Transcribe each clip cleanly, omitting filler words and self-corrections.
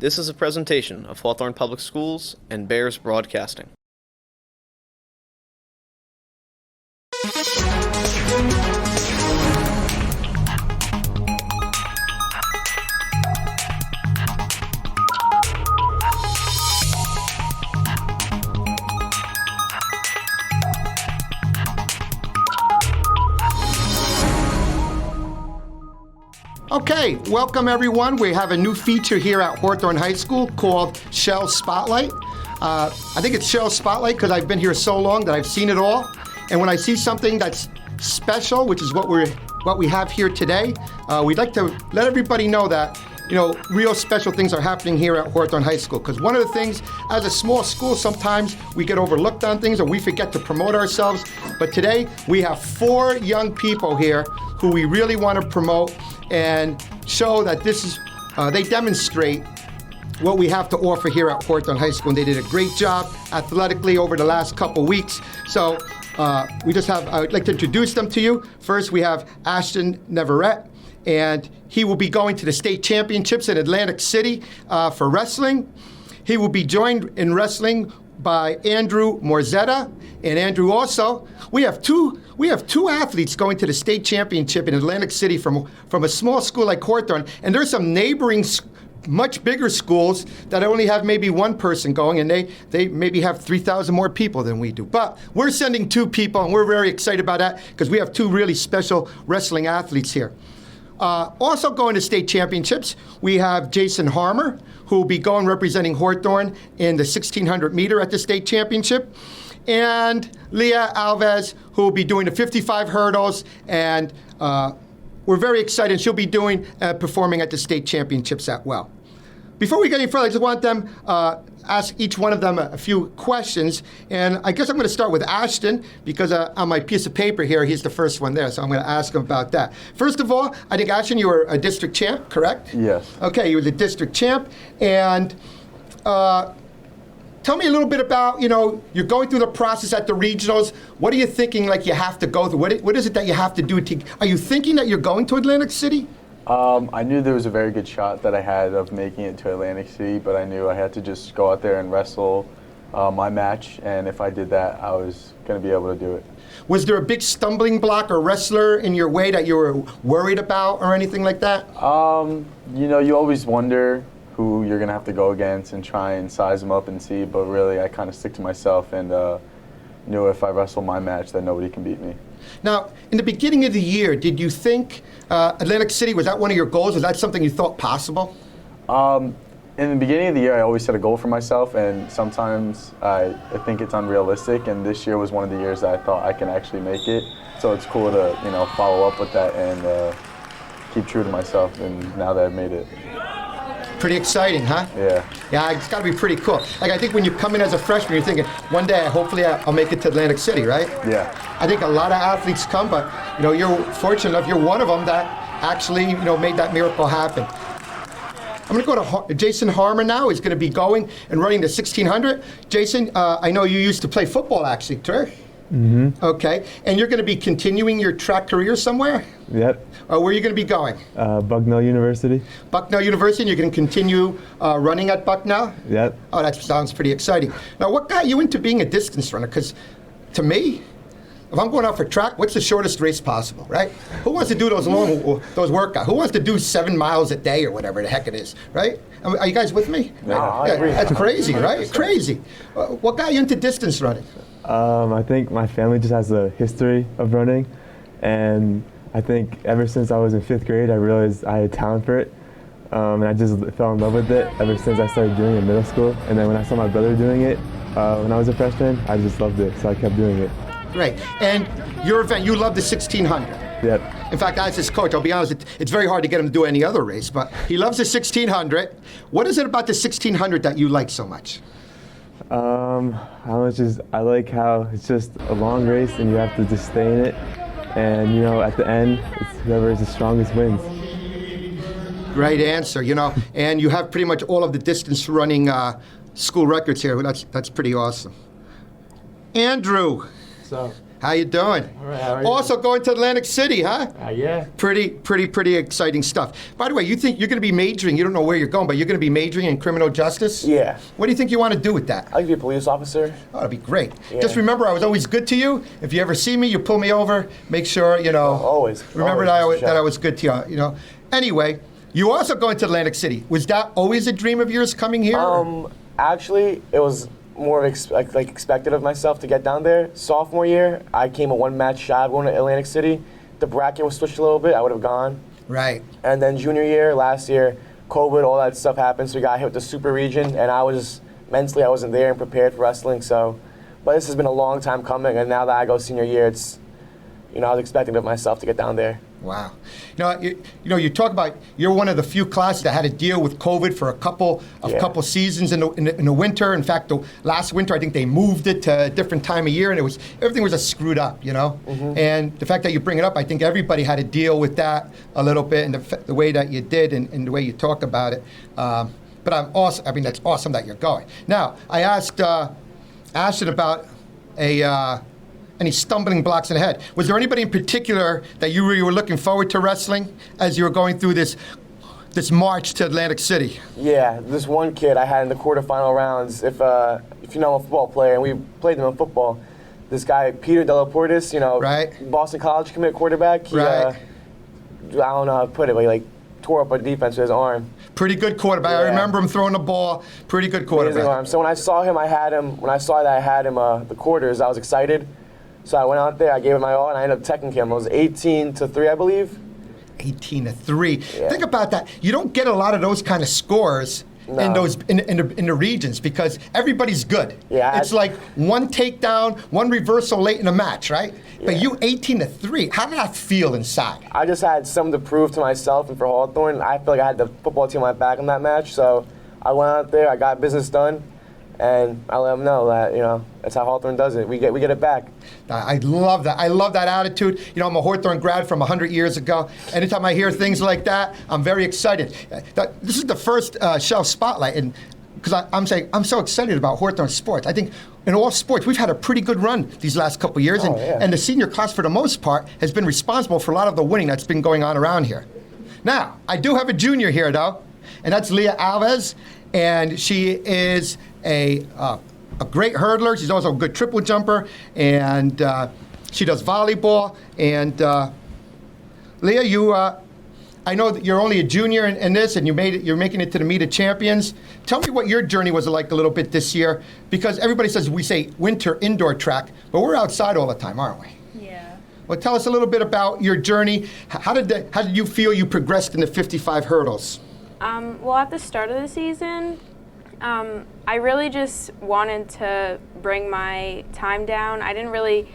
This is a presentation of Hawthorne Public Schools and Bears Broadcasting. Okay, welcome everyone. We have a new feature here at Hawthorne High School called Schell Spotlight. I think it's Schell Spotlight because I've been here so long that I've seen it all. And when I see something that's special, which is what we have here today, we'd like to let everybody know that real special things are happening here at Hawthorne High School. Because one of the things, as a small school, sometimes we get overlooked on things or we forget to promote ourselves. But today, we have 4 young people here who we really want to promote and show that this is, they demonstrate what we have to offer here at Hawthorne High School. And they did a great job athletically over the last couple weeks. So I'd like to introduce them to you. First, we have Ashton Neverett. And he will be going to the state championships in Atlantic City for wrestling. He will be joined in wrestling by Andrew Morzetta. And Andrew also, we have two athletes going to the state championship in Atlantic City from a small school like Hawthorne. And there's some neighboring much bigger schools that only have maybe one person going, and they maybe have 3,000 more people than we do. But we're sending 2 people, and we're very excited about that because we have 2 really special wrestling athletes here. Also going to state championships, we have Jayson Harmer, who will be going representing Hawthorne in the 1,600 meter at the state championship, and Leah Alves, who will be doing the 55 hurdles, and we're very excited. She'll be doing performing at the state championships as well. Before we get any further, I just want them ask each one of them a few questions. And I guess I'm going to start with Ashton because on my piece of paper here, he's the first one there. So I'm going to ask him about that. First of all, I think, Ashton, you were a district champ, correct? Yes. Okay, you were the district champ. And tell me a little bit about, you're going through the process at the regionals. What are you thinking like you have to go through? What is it that you have to do? Are you thinking that you're going to Atlantic City? I knew there was a very good shot that I had of making it to Atlantic City, but I knew I had to just go out there and wrestle my match, and if I did that, I was going to be able to do it. Was there a big stumbling block or wrestler in your way that you were worried about or anything like that? You always wonder who you're going to have to go against and try and size them up and see, but really I kind of stick to myself and knew if I wrestle my match that nobody can beat me. Now, in the beginning of the year, did you think Atlantic City, was that one of your goals? Was that something you thought possible? In the beginning of the year, I always set a goal for myself, and sometimes I think it's unrealistic, and this year was one of the years that I thought I can actually make it. So it's cool to follow up with that and keep true to myself, and now that I've made it. Pretty exciting, huh? Yeah. Yeah, it's got to be pretty cool. Like, I think when you come in as a freshman, you're thinking, one day, hopefully I'll make it to Atlantic City, right? Yeah. I think a lot of athletes come, but, you're fortunate enough, you're one of them that actually, made that miracle happen. I'm going to go to Jayson Harmer now. He's going to be going and running the 1,600. Jayson, I know you used to play football, actually, correct? Mm-hmm. Okay. And you're going to be continuing your track career somewhere? Yep. Where are you going to be going? Bucknell University. Bucknell University, and you're going to continue running at Bucknell? Yep. Oh, that sounds pretty exciting. Now, what got you into being a distance runner? Because to me, if I'm going out for track, what's the shortest race possible, right? Who wants to do those workouts? Who wants to do 7 miles a day or whatever the heck it is, right? Are you guys with me? No, I agree. That's crazy, right? Crazy. What got you into distance running? I think my family just has a history of running, and I think ever since I was in 5th grade, I realized I had talent for it, and I just fell in love with it ever since I started doing it in middle school. And then when I saw my brother doing it when I was a freshman, I just loved it, so I kept doing it. Great. And your event, you love the 1,600. Yep. In fact, as his coach, I'll be honest, it's very hard to get him to do any other race, but he loves the 1,600. What is it about the 1,600 that you like so much? I like how it's just a long race and you have to just stay in it. And, at the end, it's whoever is the strongest wins. Great answer, and you have pretty much all of the distance running school records here. That's pretty awesome. Andrew, So How you doing? All right, how are you? Also going to Atlantic City, huh? Yeah. Pretty exciting stuff. By the way, you think you're going to be majoring, you don't know where you're going, but you're going to be majoring in criminal justice? Yeah. What do you think you want to do with that? I'd like to be a police officer. Oh, that'd be great. Yeah. Just remember, I was always good to you. If you ever see me, you pull me over. Make sure, Always. Remember Always, that I was good to you, Anyway, you also going to Atlantic City. Was that always a dream of yours coming here? Actually, it was more of expected of myself to get down there. Sophomore year, I came a one match shy of going to Atlantic City. The bracket was switched a little bit. I would have gone. Right. And then junior year, last year, COVID, all that stuff happened, so we got hit with the super region, and I mentally, I wasn't there and prepared for wrestling, so. But this has been a long time coming, and now that I go senior year, it's, I was expecting of myself to get down there. Wow. You talk about you're one of the few classes that had to deal with COVID for a couple seasons in the winter. In fact, the last winter, I think they moved it to a different time of year, and everything was just screwed up, Mm-hmm. And the fact that you bring it up, I think everybody had to deal with that a little bit, and the way that you did, and the way you talk about it. But that's awesome that you're going. Now, I asked Ashton about any stumbling blocks in the head. Was there anybody in particular that you were looking forward to wrestling as you were going through this march to Atlantic City? Yeah, this one kid I had in the quarterfinal rounds. If you know I'm a football player and we played him in football, this guy Peter Delaportis, right. Boston College commit quarterback. He, right. I don't know how to put it, but he tore up a defense with his arm. Pretty good quarterback. Yeah. I remember him throwing the ball. Pretty good quarterback. Amazing arm. So when I saw him, when I saw that I had him the quarters, I was excited. So I went out there, I gave it my all, and I ended up teching him. It was 18-3, I believe. 18-3. Yeah. Think about that. You don't get a lot of those kind of scores in the regions because everybody's good. Yeah, it's like one takedown, one reversal late in the match, right? Yeah. But you 18-3. How did that feel inside? I just had something to prove to myself and for Hawthorne. I feel like I had the football team on my back in that match. So I went out there, I got business done, and I let them know that that's how Hawthorne does it. We get it back. I love that. I love that attitude. I'm a Hawthorne grad from 100 years ago. Anytime I hear things like that, I'm very excited. This is the first Schell Spotlight, and because I'm so excited about Hawthorne sports. I think in all sports we've had a pretty good run these last couple of years, and the senior class for the most part has been responsible for a lot of the winning that's been going on around here. Now, I do have a junior here though, and that's Leah Alves, and she is a great hurdler. She's also a good triple jumper, and she does volleyball. And Leah, I know that you're only a junior in this, and you're making it to the Meet of Champions. Tell me what your journey was like a little bit this year, because everybody says we say winter indoor track, but we're outside all the time, aren't we? Yeah. Well, tell us a little bit about your journey. How did you feel you progressed in the 55 hurdles? Well, at the start of the season, I really just wanted to bring my time down. I didn't really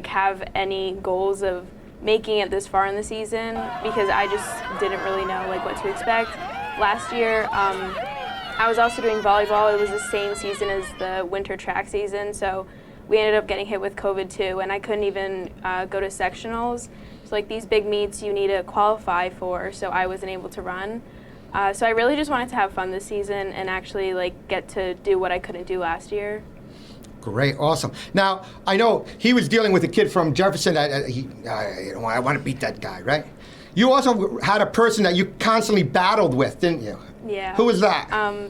have any goals of making it this far in the season because I just didn't really know what to expect. Last year, I was also doing volleyball. It was the same season as the winter track season, so we ended up getting hit with COVID too, and I couldn't even go to sectionals. So these big meets you need to qualify for, so I wasn't able to run. So I really just wanted to have fun this season and actually get to do what I couldn't do last year. Great, awesome. Now, I know he was dealing with a kid from Jefferson that I want to beat that guy, right? You also had a person that you constantly battled with, didn't you? Yeah. Who was that?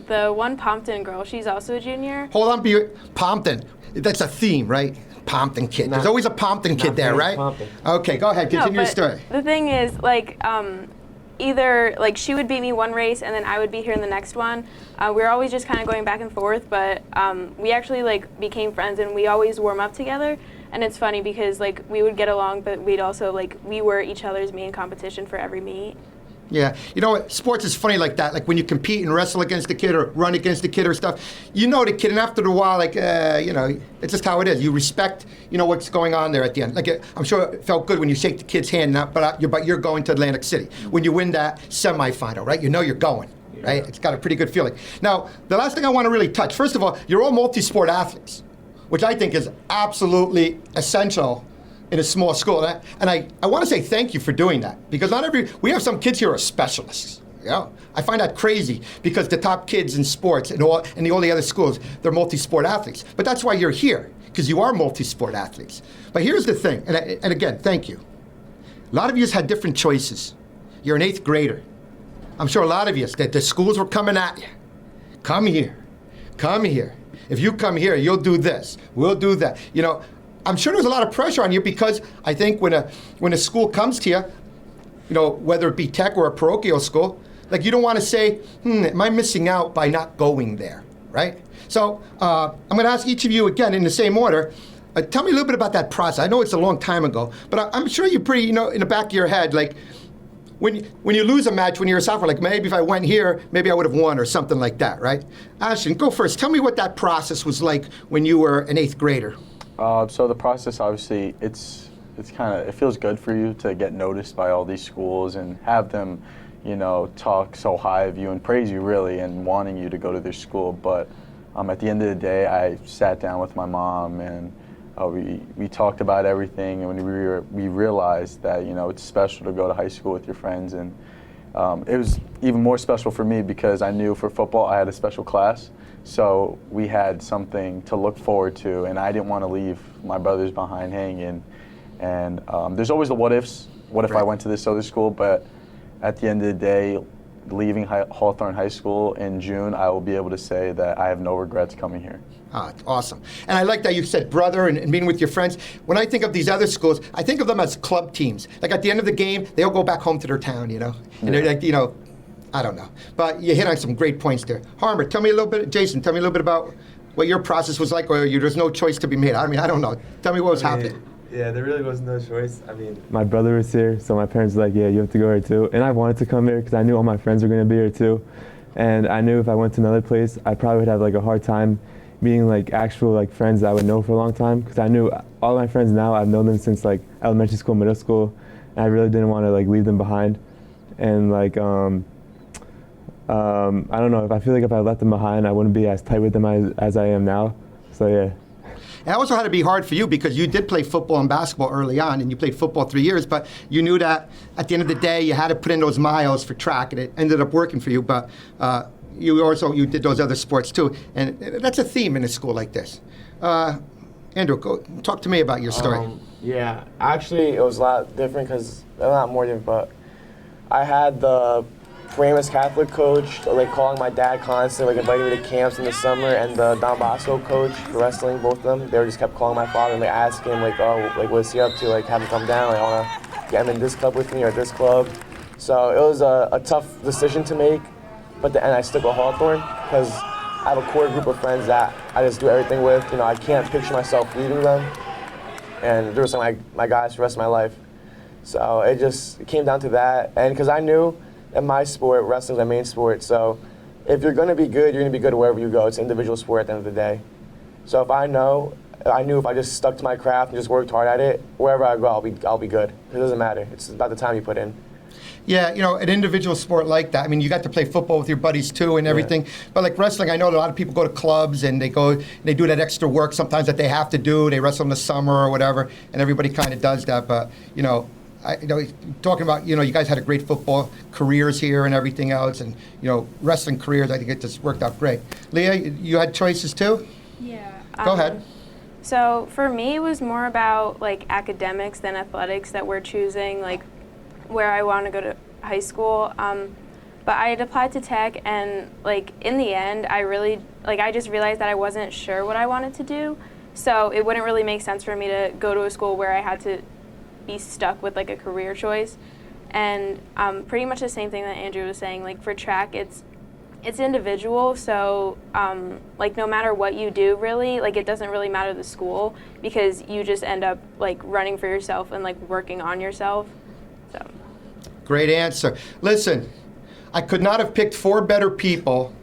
The one Pompton girl, she's also a junior. Hold on, Pompton. That's a theme, right? Pompton kid. There's always a Pompton kid there, right? Pompton. Okay, go ahead, continue your story. The thing is, either she would beat me one race and then I would beat her in the next one. We were always just kind of going back and forth, but we actually became friends and we always warm up together. And it's funny because we would get along, but we'd also we were each other's main competition for every meet. Yeah, sports is funny like that. Like when you compete and wrestle against the kid or run against the kid or stuff, the kid, and after a while, it's just how it is. You respect, what's going on there at the end. I'm sure it felt good when you shake the kid's hand, but you're going to Atlantic City. When you win that semifinal, right? You're going, right? It's got a pretty good feeling. Now, the last thing I want to really touch, first of all, you're all multi-sport athletes, which I think is absolutely essential in a small school. And I want to say thank you for doing that, because we have some kids here who are specialists. I find that crazy because the top kids in sports and all the other schools, they're multi-sport athletes. But that's why you're here. because you are multi-sport athletes. But here's the thing, and again, thank you. A lot of you had different choices. You're an 8th grader. I'm sure a lot of you, that the schools were coming at you. Come here, come here. If you come here, you'll do this, we'll do that. You know, I'm sure there's a lot of pressure on you because I think when a school comes to you, you know, whether it be tech or a parochial school, like you don't want to say, am I missing out by not going there, right? So I'm going to ask each of you again in the same order. Tell me a little bit about that process. I know it's a long time ago, but I'm sure you're pretty, you know, in the back of your head, like when you lose a match when you're a sophomore, like maybe if I went here, maybe I would have won or something like that, right? Ashton, go first. Tell me what that process was like when you were an 8th grader. So the process, obviously, it's kind of, it feels good for you to get noticed by all these schools and have them, you know, talk so high of you and praise you really and wanting you to go to their school. But at the end of the day, I sat down with my mom and we talked about everything, and we realized that, you know, it's special to go to high school with your friends, and it was even more special for me because I knew for football I had a special class, so we had something to look forward to, and I didn't want to leave my brothers behind hanging. And there's always the what ifs. What if I went to this other school? But at the end of the day, leaving Hawthorne High School in June, I will be able to say that I have no regrets coming here. Ah, awesome. And I like that you said brother and being with your friends. When I think of these other schools, I think of them as club teams. Like at the end of the game, they all go back home to their town, you know? And they're like, you know, I don't know. But you hit on some great points there. Harmer, tell me a little bit, Jayson, tell me a little bit about what your process was like, or there's no choice to be made. I mean, I don't know. Tell me what was happening. Yeah, there really was no choice. I mean, my brother was here, so my parents were like, yeah, you have to go here too. And I wanted to come here because I knew all my friends were going to be here too. And I knew if I went to another place, I probably would have like a hard time meeting like actual like friends that I would know for a long time, because I knew all my friends now, I've known them since like elementary school, middle school, and I really didn't want to like leave them behind. And like I don't know, if I feel like if I left them behind, I wouldn't be as tight with them as I am now. So yeah. It also had to be hard for you because you did play football and basketball early on, and you played football 3 years, but you knew that at the end of the day you had to put in those miles for track, and it ended up working for you. But you did those other sports too, and that's a theme in a school like this. Andrew, go talk to me about your story. Yeah, actually it was a lot different because, a lot more different, but I had the famous Catholic coach, like calling my dad constantly, like inviting me to camps in the summer, and the Don Bosco coach for wrestling, both of them, they just kept calling my father and like asking him like, oh, like what's he up to? Like have him come down, like I wanna get him in this club with me or this club. So it was a tough decision to make, but at the end I stuck with Hawthorne because I have a core group of friends that I just do everything with. You know, I can't picture myself leaving them, and they were some of my guys for the rest of my life. So it came down to that, and because I knew in my sport, wrestling is my main sport, so if you're going to be good, you're going to be good wherever you go. It's an individual sport at the end of the day. So I knew if I just stuck to my craft and just worked hard at it, wherever I go, I'll be good. It doesn't matter. It's about the time you put in. Yeah, you know, an individual sport like that, I mean, you got to play football with your buddies too and everything, but like wrestling, I know a lot of people go to clubs and they do that extra work sometimes that they have to do. They wrestle in the summer or whatever, and everybody kind of does that, but, you know, talking about, you know, you guys had a great football careers here and everything else, and, you know, wrestling careers, I think it just worked out great. Leah, you had choices too? Yeah. Go ahead. So for me, it was more about like academics than athletics that we're choosing, like where I want to go to high school. But I had applied to tech, and like in the end, I just realized that I wasn't sure what I wanted to do. So it wouldn't really make sense for me to go to a school where I had to be stuck with like a career choice. And pretty much the same thing that Andrew was saying, like for track, it's individual, so like no matter what you do really, like it doesn't really matter the school, because you just end up like running for yourself and like working on yourself. So great answer. Listen, I could not have picked 4 better people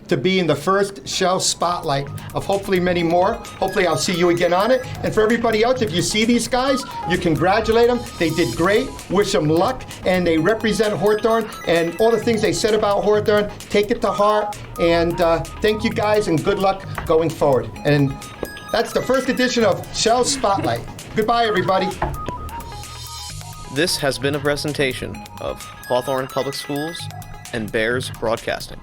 to be in the first Schell Spotlight of hopefully many more. Hopefully I'll see you again on it. And for everybody else, if you see these guys, you congratulate them. They did great. Wish them luck. And they represent Hawthorne, and all the things they said about Hawthorne, take it to heart. And thank you guys, and good luck going forward. And that's the first edition of Schell Spotlight. Goodbye, everybody. This has been a presentation of Hawthorne Public Schools and Bears Broadcasting.